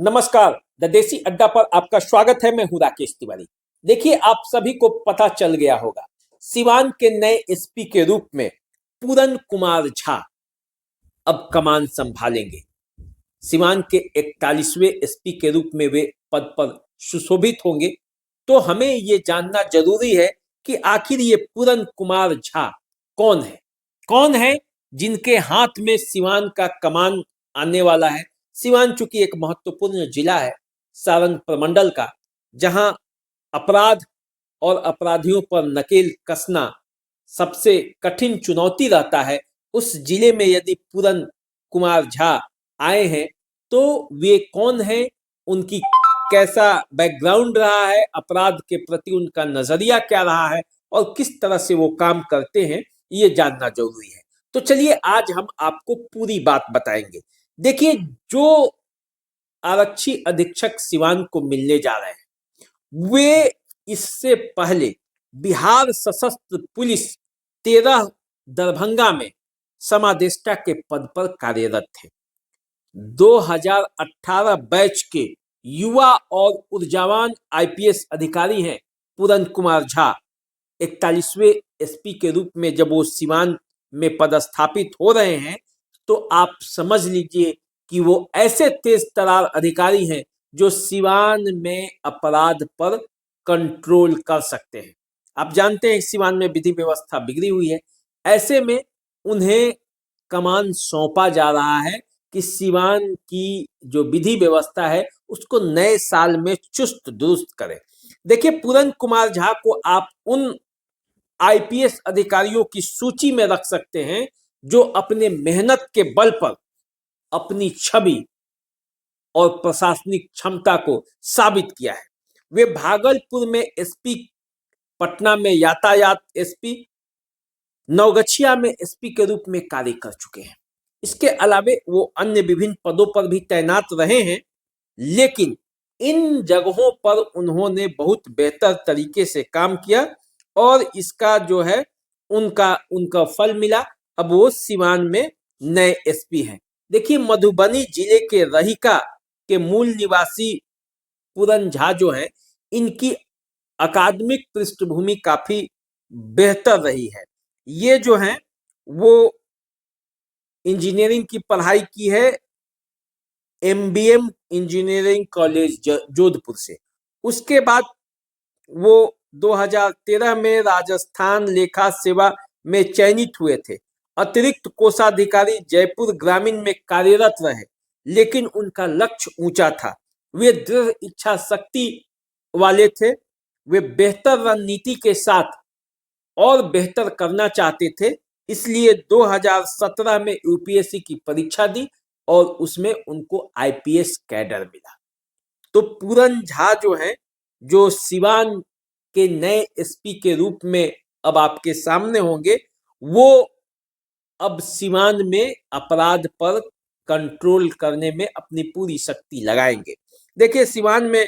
नमस्कार। द देसी अड्डा पर आपका स्वागत है। मैं हूं राकेश तिवारी। देखिए, आप सभी को पता चल गया होगा, सिवान के नए एसपी के रूप में पूरन कुमार झा अब कमान संभालेंगे। सिवान के 41वें एसपी के रूप में वे पद पर सुशोभित होंगे। तो हमें ये जानना जरूरी है कि आखिर ये पूरन कुमार झा कौन है। कौन है जिनके हाथ में सिवान का कमान आने वाला है। सिवान चूंकि एक महत्वपूर्ण जिला है सारण प्रमंडल का, जहां अपराध और अपराधियों पर नकेल कसना सबसे कठिन चुनौती रहता है। उस जिले में यदि पूरन कुमार झा आए हैं तो वे कौन है, उनकी कैसा बैकग्राउंड रहा है, अपराध के प्रति उनका नजरिया क्या रहा है और किस तरह से वो काम करते हैं, ये जानना जरूरी है। तो चलिए आज हम आपको पूरी बात बताएंगे। देखिए, जो आरक्षी अधीक्षक सिवान को मिलने जा रहे हैं वे इससे पहले बिहार सशस्त्र पुलिस 13 दरभंगा में समादेष्टा के पद पर कार्यरत थे। 2018 बैच के युवा और ऊर्जावान आईपीएस अधिकारी हैं पूरन कुमार झा। 41वें एसपी के रूप में जब वो सिवान में पदस्थापित हो रहे हैं तो आप समझ लीजिए कि वो ऐसे तेज तरार अधिकारी हैं जो सिवान में अपराध पर कंट्रोल कर सकते हैं। आप जानते हैं सिवान में विधि व्यवस्था बिगड़ी हुई है। ऐसे में उन्हें कमान सौंपा जा रहा है कि सिवान की जो विधि व्यवस्था है उसको नए साल में चुस्त दुरुस्त करें। देखिए, पूरन कुमार झा को आप उन आईपीएस अधिकारियों की सूची में रख सकते हैं जो अपने मेहनत के बल पर अपनी छवि और प्रशासनिक क्षमता को साबित किया है। वे भागलपुर में एसपी, पटना में यातायात एसपी, नवगछिया में एसपी के रूप में कार्य कर चुके हैं। इसके अलावे वो अन्य विभिन्न पदों पर भी तैनात रहे हैं, लेकिन इन जगहों पर उन्होंने बहुत बेहतर तरीके से काम किया और इसका जो है उनका फल मिला। अब वो सिवान में नए एसपी हैं। देखिए, मधुबनी जिले के रहिका के मूल निवासी पूरन झा जो हैं, इनकी अकादमिक पृष्ठभूमि काफी बेहतर रही है। ये जो हैं वो इंजीनियरिंग की पढ़ाई की है एमबीएम इंजीनियरिंग कॉलेज जोधपुर से। उसके बाद वो 2013 में राजस्थान लेखा सेवा में चयनित हुए थे। अतिरिक्त कोषाधिकारी जयपुर ग्रामीण में कार्यरत रहे, लेकिन उनका लक्ष्य ऊंचा था। वे दृढ़ इच्छा शक्ति वाले थे। वे बेहतर रणनीति के साथ और बेहतर करना चाहते थे, इसलिए 2017 में यूपीएससी की परीक्षा दी और उसमें उनको आईपीएस कैडर मिला। तो पूरन झा जो है, जो सिवान के नए एसपी के रूप में अब आपके सामने होंगे, वो अब सिवान में अपराध पर कंट्रोल करने में अपनी पूरी शक्ति लगाएंगे। देखिए, सिवान में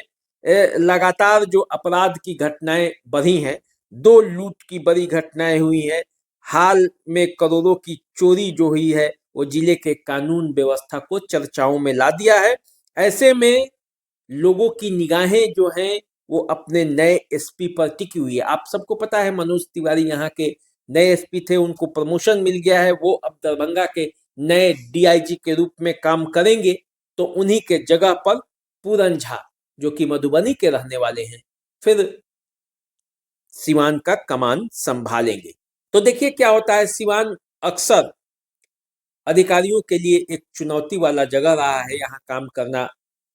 लगातार जो अपराध की घटनाएं बढ़ी हैं, 2 लूट की बड़ी घटनाएं हुई हैं। हाल में करोड़ों की चोरी जो हुई है वो जिले के कानून व्यवस्था को चर्चाओं में ला दिया है। ऐसे में लोगों की निगाहें जो हैं वो अपने नए एसपी पर टिकी हुई है। आप सबको पता है मनोज तिवारी यहाँ के नए एसपी थे, उनको प्रमोशन मिल गया है। वो अब दरभंगा के नए डीआईजी के रूप में काम करेंगे। तो उन्हीं के जगह पर पूरन झा जो कि मधुबनी के रहने वाले हैं, फिर सिवान का कमान संभालेंगे। तो देखिए क्या होता है। सिवान अक्सर अधिकारियों के लिए एक चुनौती वाला जगह रहा है। यहाँ काम करना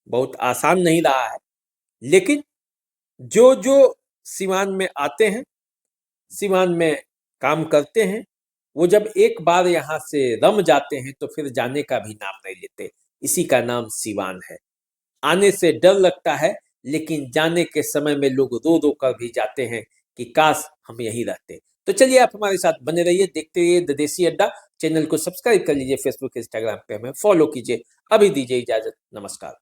बहुत आसान नहीं रहा है, लेकिन जो जो सिवान में आते हैं, सिवान में काम करते हैं, वो जब एक बार यहाँ से रम जाते हैं तो फिर जाने का भी नाम नहीं लेते। इसी का नाम सिवान है। आने से डर लगता है, लेकिन जाने के समय में लोग रो रो कर भी जाते हैं कि काश हम यहीं रहते। तो चलिए, आप हमारे साथ बने रहिए, देखते रहिए द देसी अड्डा। चैनल को सब्सक्राइब कर लीजिए, फेसबुक इंस्टाग्राम पे हमें फॉलो कीजिए। अभी दीजिए इजाजत, नमस्कार।